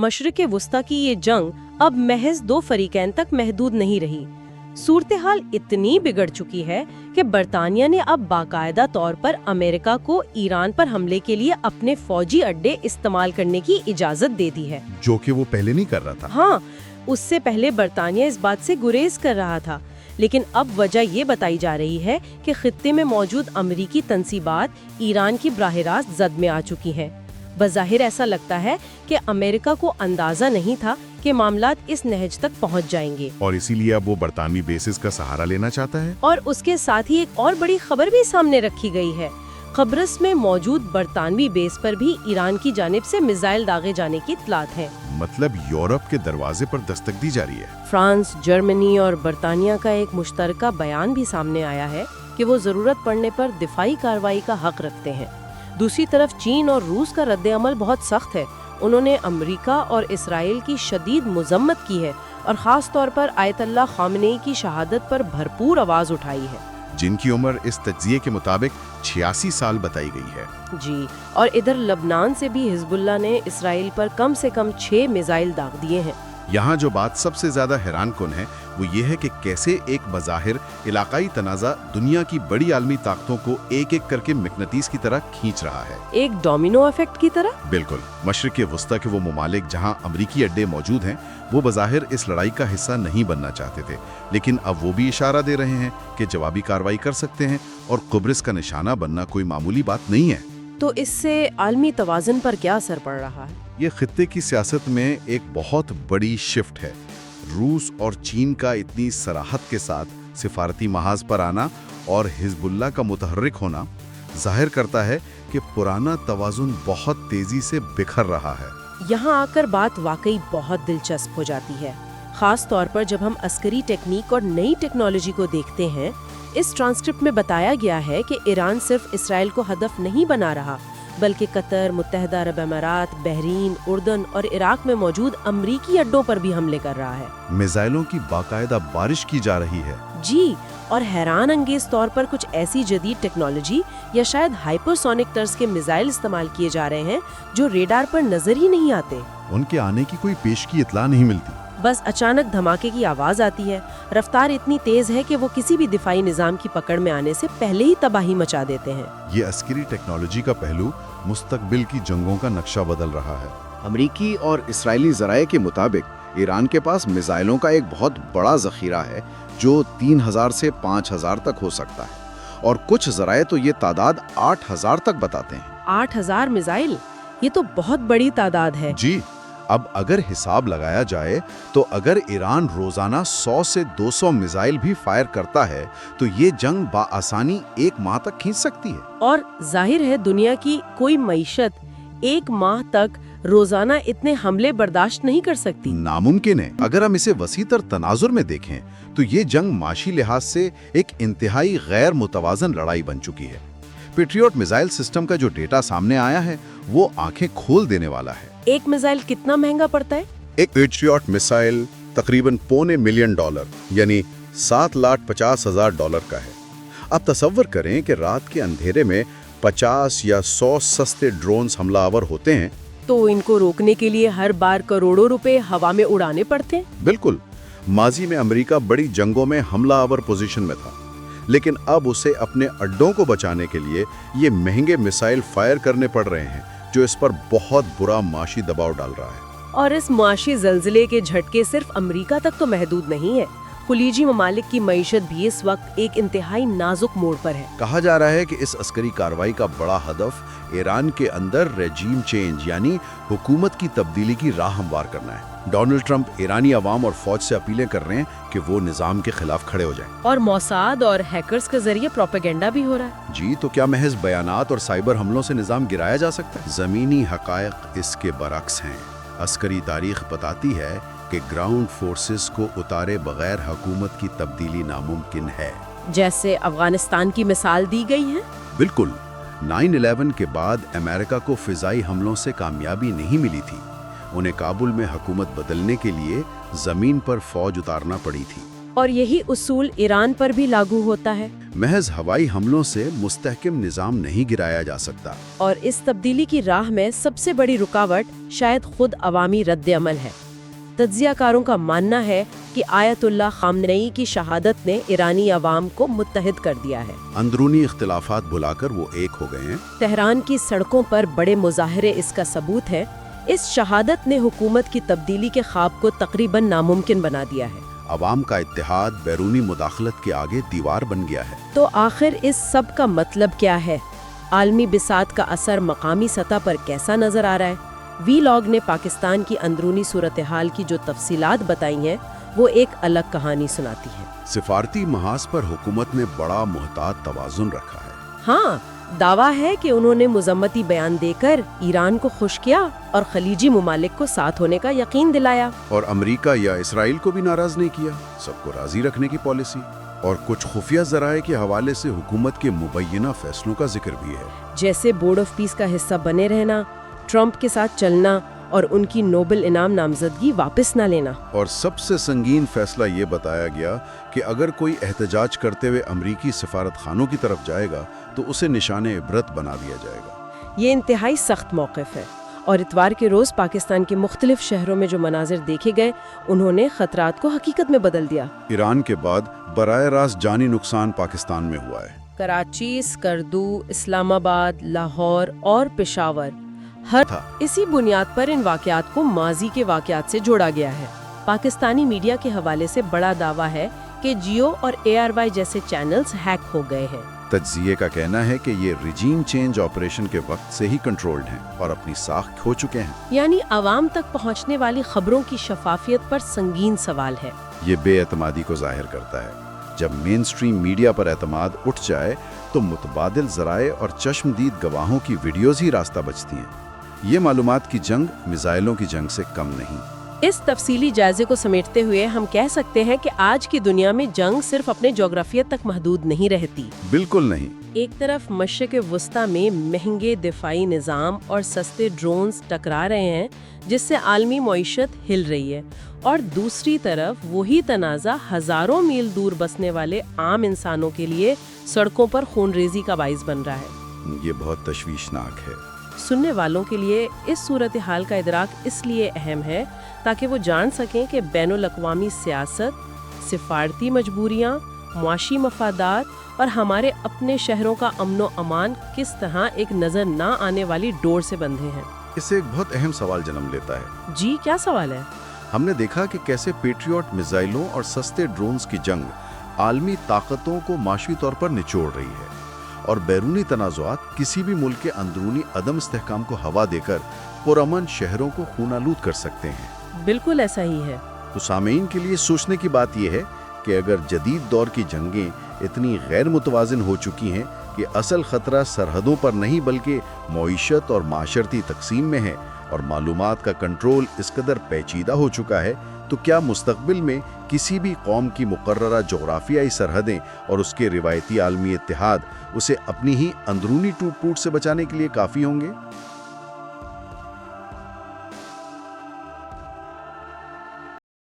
मशरिक़ वस्ता की ये जंग अब महज 2 फरीकैन तक महदूद नहीं रही। सूरत हाल इतनी बिगड़ चुकी है कि बरतानिया ने अब बाकायदा तौर पर अमेरिका को ईरान पर हमले के लिए अपने फौजी अड्डे इस्तेमाल करने की इजाजत दे दी है, जो कि वो पहले नहीं कर रहा था। हाँ, उससे पहले बरतानिया इस बात से गुरेज कर रहा था, लेकिन अब वजह ये बताई जा रही है कि खित्ते में मौजूद अमरीकी तंसीबात ईरान की बराह रास्त जद में आ चुकी हैं। बज़ाहिर ऐसा लगता है कि अमेरिका को अंदाजा नहीं था कि मामलात इस नहज तक पहुंच जाएंगे, और इसीलिए अब वो बरतानवी बेसिस का सहारा लेना चाहता है। और उसके साथ ही एक और बड़ी खबर भी सामने रखी गई है। कब्रस में मौजूद बरतानवी बेस पर भी ईरान की जानिब से मिसाइल दागे जाने की इत्तलात है। मतलब यूरोप के दरवाजे पर दस्तक दी जा रही है। फ्रांस, जर्मनी और बरतानिया का एक मुश्तरका बयान भी सामने आया है कि वो जरूरत पड़ने पर दिफाई कार्रवाई का हक रखते हैं। दूसरी तरफ चीन और रूस का रद्द-ए-अमल बहुत सख्त है। उन्होंने अमेरिका और इसराइल की शदीद मुज़म्मत की है और ख़ास तौर पर आयतुल्लाह ख़ामेनी की शहादत पर भरपूर आवाज़ उठाई है, जिनकी उम्र इस तज्ज़िये के मुताबिक 86 साल बताई गई है। जी, और इधर लबनान से भी हिजबुल्लाह ने इसराइल पर कम से कम 6 मिसाइल दाग दिए हैं। यहाँ जो बात सबसे ज्यादा हैरान कुन है वो ये है कि कैसे एक बज़ाहिर इलाकाई तनाज़ा दुनिया की बड़ी आलमी ताकतों को एक एक करके मकनतीस की तरह खींच रहा है, एक डोमिनो इफेक्ट की तरह। बिल्कुल। मशरिक़ वस्ता के वो ममालिक जहाँ अमरीकी अड्डे मौजूद हैं, वो बज़ाहिर इस लड़ाई का हिस्सा नहीं बनना चाहते थे, लेकिन अब वो भी इशारा दे रहे हैं कि जवाबी कार्रवाई कर सकते हैं और कुब्रिस का निशाना बनना कोई मामूली बात नहीं है। तो इससे आलमी तवाज़ुन पर क्या असर पड़ रहा है? ये खित्ते की सियासत में एक बहुत बड़ी शिफ्ट है। रूस और चीन का इतनी सराहत के साथ सिफारती महाज पर आना और हिजबुल्लाह का मुतहर्रिक होना जाहिर करता है कि पुराना तवाज़ुन बहुत तेजी से बिखर रहा है। यहाँ आकर बात वाकई बहुत दिलचस्प हो जाती है, खास तौर पर जब हम अस्करी टेक्निक और नई टेक्नोलॉजी को देखते हैं। इस ट्रांसक्रिप्ट में बताया गया है कि ईरान सिर्फ इसराइल को हदफ नहीं बना रहा, बल्कि कतर, मुत्तहदा अरब अमारात, बहरीन, उर्दन और इराक में मौजूद अमरीकी अड्डों पर भी हमले कर रहा है। मिसाइलों की बाकायदा बारिश की जा रही है। जी, और हैरान अंगेज तौर पर कुछ ऐसी जदीद टेक्नोलॉजी या शायद हाइपरसोनिक तर्ज के मिसाइल इस्तेमाल किए जा रहे हैं जो रेडार पर नजर ही नहीं आते। उनके आने की कोई पेशगी इत्तला नहीं मिलती, बस अचानक धमाके की आवाज आती है। रफ्तार इतनी तेज है कि वो किसी भी दिफाई निजाम की पकड़ में आने से पहले ही तबाही मचा देते हैं। ये अस्करी टेक्नोलॉजी का पहलू मुस्तकबिल की जंगों का नक्शा बदल रहा है। अमरीकी और इसराइली ज़राए के मुताबिक ईरान के पास मिसाइलों का एक बहुत बड़ा ज़ख़ीरा है जो 3000 से 5000 तक हो सकता है, और कुछ ज़राए तो ये तादाद 8000 तक बताते हैं। 8000 मिसाइल, ये तो बहुत बड़ी तादाद है। जी, अब अगर हिसाब लगाया जाए तो अगर ईरान रोजाना 100 से 200 मिसाइल भी फायर करता है तो ये जंग बाआसानी 1 माह तक खींच सकती है। और जाहिर है दुनिया की कोई मईशत 1 माह तक रोजाना इतने हमले बर्दाश्त नहीं कर सकती। नामुमकिन है। अगर हम इसे वसीतर तनाजुर में देखें तो ये जंग माशी लिहाज से एक इंतहाई गैर मुतवाजन लड़ाई बन चुकी है। पेट्रियट मिसाइल सिस्टम का जो डेटा सामने आया है वो आंखें खोल देने वाला है। एक मिसाइल कितना महंगा पड़ता है? एक पेट्रियट मिसाइल तकरीबन $250 मिलियन यानी $7,50,000 का है। अब तसव्वुर करें कि रात के अंधेरे में 50 या 100 सस्ते ड्रोन्स हमलावर होते हैं, तो इनको रोकने के लिए हर बार करोड़ों रुपए हवा में उड़ाने पड़ते हैं। बिल्कुल। माजी में अमेरिका बड़ी जंगों में हमलावर पोजीशन में था, लेकिन अब उसे अपने अड्डों को बचाने के लिए ये महंगे मिसाइल फायर करने पड़ रहे हैं, जो इस पर बहुत बुरा माशी दबाव डाल रहा है। और इस माशी जल्जले के झटके सिर्फ अमेरिका तक तो महदूद नहीं है। खुलीजी ममालिक की मईशत भी इस वक्त एक इंतहाई नाजुक मोड़ पर है। कहा जा रहा है कि इस अस्करी कार्रवाई का बड़ा हदफ ईरान के अंदर रेजीम चेंज यानी हुकूमत की तब्दीली की राह हमवार करना है। डोनाल्ड ट्रंप ईरानी अवाम और फौज से अपीलें कर रहे हैं कि वो निजाम के खिलाफ खड़े हो जाएं। और मोसाद और हैकर्स के जरिए प्रोपेगेंडा भी हो रहा है। जी, तो क्या महज बयानात और साइबर हमलों से निजाम गिराया जा सकता है? जमीनी हकायक इसके बरक्स हैं। अस्करी तारीख बताती है कि ग्राउंड फोर्सेस को उतारे बगैर हुकूमत की तब्दीली नामुमकिन है, जैसे अफगानिस्तान की मिसाल दी गई है। बिल्कुल। 9/11 के बाद अमेरिका को फिजाई हमलों से कामयाबी नहीं मिली थी। उन्हें काबुल में हुकूमत बदलने के लिए जमीन पर फौज उतारना पड़ी थी। और यही उसूल ईरान पर भी लागू होता है। महज हवाई हमलों से मुस्तहकम निज़ाम नहीं गिराया जा सकता। और इस तब्दीली की राह में सबसे बड़ी रुकावट शायद खुद अवामी रद्द-ए-अमल है। तज्ज़ियाकारों का मानना है कि आयतुल्लाह खामनेई की शहादत ने ईरानी अवाम को मुत्तहिद कर दिया है। अंदरूनी इख्तिलाफात भुलाकर वो एक हो गए हैं। तेहरान की सड़कों पर बड़े मुजाहरे इसका सबूत है। इस शहादत ने हुकूमत की तब्दीली के ख्वाब को तकरीबन नामुमकिन बना दिया है। अवाम का इत्तेहाद बैरूनी मुदाखलत के आगे दीवार बन गया है। तो आखिर इस सब का मतलब क्या है? आलमी बिसात का असर मकामी सतह पर कैसा नजर आ रहा है? वीलॉग ने पाकिस्तान की अंदरूनी सूरत हाल की जो तफसीलात बताई हैं, वो एक अलग कहानी सुनाती है। सिफारती महाज पर हुकूमत ने बड़ा मुहतात तवाजुन रखा है। हाँ, दावा है कि उन्होंने मुजम्मती बयान देकर ईरान को खुश किया और खलीजी मुमालिक को साथ होने का यकीन दिलाया। और अमेरिका या इसराइल को भी नाराज नहीं किया, सबको राजी रखने की पॉलिसी। और कुछ खुफिया जराए के हवाले से हुकूमत के मुबैना फैसलों का जिक्र भी है, जैसे बोर्ड ऑफ पीस का हिस्सा बने रहना, ट्रंप के साथ चलना और उनकी नोबेल इनाम नामजदगी वापस न लेना। और सबसे संगीन फैसला ये बताया गया कि अगर कोई एहतजाज करते हुए अमरीकी सफारत खानों की तरफ जाएगा तो उसे निशाने इबरत बना दिया जाएगा। ये इंतहाई सख्त मौक़िफ़ है और इतवार के रोज़ पाकिस्तान के मुख्तलिफ शहरों में जो मनाजिर देखे गए, उन्होंने खतरात को हकीकत में बदल दिया। ईरान के बाद बराह रास्त जानी नुकसान पाकिस्तान में हुआ है। कराची, स्कर्दू, इस्लामाबाद, लाहौर और पेशावर, हर इसी बुनियाद पर इन वाक़यात को माजी के वाक़यात से जोड़ा गया है। पाकिस्तानी मीडिया के हवाले से बड़ा दावा है कि जियो और ARY जैसे चैनल्स हैक हो गए हैं। तज्जिए का कहना है कि ये रिजीम चेंज ऑपरेशन के वक्त से ही कंट्रोल्ड हैं और अपनी साख खो चुके हैं। यानी आवाम तक पहुंचने वाली खबरों की शफाफियत पर संगीन सवाल है। ये बेएतमादी को जाहिर करता है। जब मेन स्ट्रीम मीडिया पर एतमाद उठ जाए तो मुतबादिल ज़राए और चश्मदीद गवाहों की वीडियोज़ ही रास्ता बचती हैं। ये मालूमात की जंग मिसाइलों की जंग से कम नहीं। इस तफसीली जायजे को समेटते हुए हम कह सकते हैं कि आज की दुनिया में जंग सिर्फ अपने जोग्राफिया तक महदूद नहीं रहती। बिल्कुल नहीं। एक तरफ मशरिक़ वस्ता में महंगे दिफाई निज़ाम और सस्ते ड्रोन्स टकरा रहे हैं, जिससे आलमी मईशत हिल रही है, और दूसरी तरफ वही तनाज़ा हज़ारों मील दूर बसने वाले आम इंसानों के लिए सड़कों पर खूनरेज़ी का बाइस बन रहा है। ये बहुत तशवीशनाक है। सुनने वालों के लिए इस सूरत हाल का इदराक इसलिए अहम है ताकि वो जान सकें कि बैनुल अक़वामी सियासत, सिफारती मजबूरियाँ, मुआशी मफादात और हमारे अपने शहरों का अमन व अमान किस तरह एक नज़र ना आने वाली डोर से बंधे हैं। इससे एक बहुत अहम सवाल जन्म लेता है। जी, क्या सवाल है? हमने देखा कि कैसे पेट्रियट मिसाइलों और सस्ते ड्रोन्स की जंग आलमी ताकतों को माशी तौर पर निचोड़ रही है और बैरूनी तनाज़ुआत किसी भी मुल्क के अंदरूनी अदम इस्तेहकाम को हवा देकर पुरअमन शहरों को खूनालूद कर सकते हैं। बिल्कुल ऐसा ही है। तो सामीन के लिए सोचने की बात यह है कि अगर जदीद दौर की जंगें इतनी गैर मुतवाज़िन हो चुकी हैं कि असल ख़तरा सरहदों पर नहीं बल्कि मईशत और माशरती तकसीम में है और मालूमात का कंट्रोल इस कदर पेचीदा हो चुका है, तो क्या मुस्तक़बिल में किसी भी कौम की मुकर्ररा जोग्राफियाई सरहदें और उसके रिवायती आलमी इत्तेहाद उसे अपनी ही अंदरूनी टूट फूट से बचाने के लिए काफ़ी होंगे?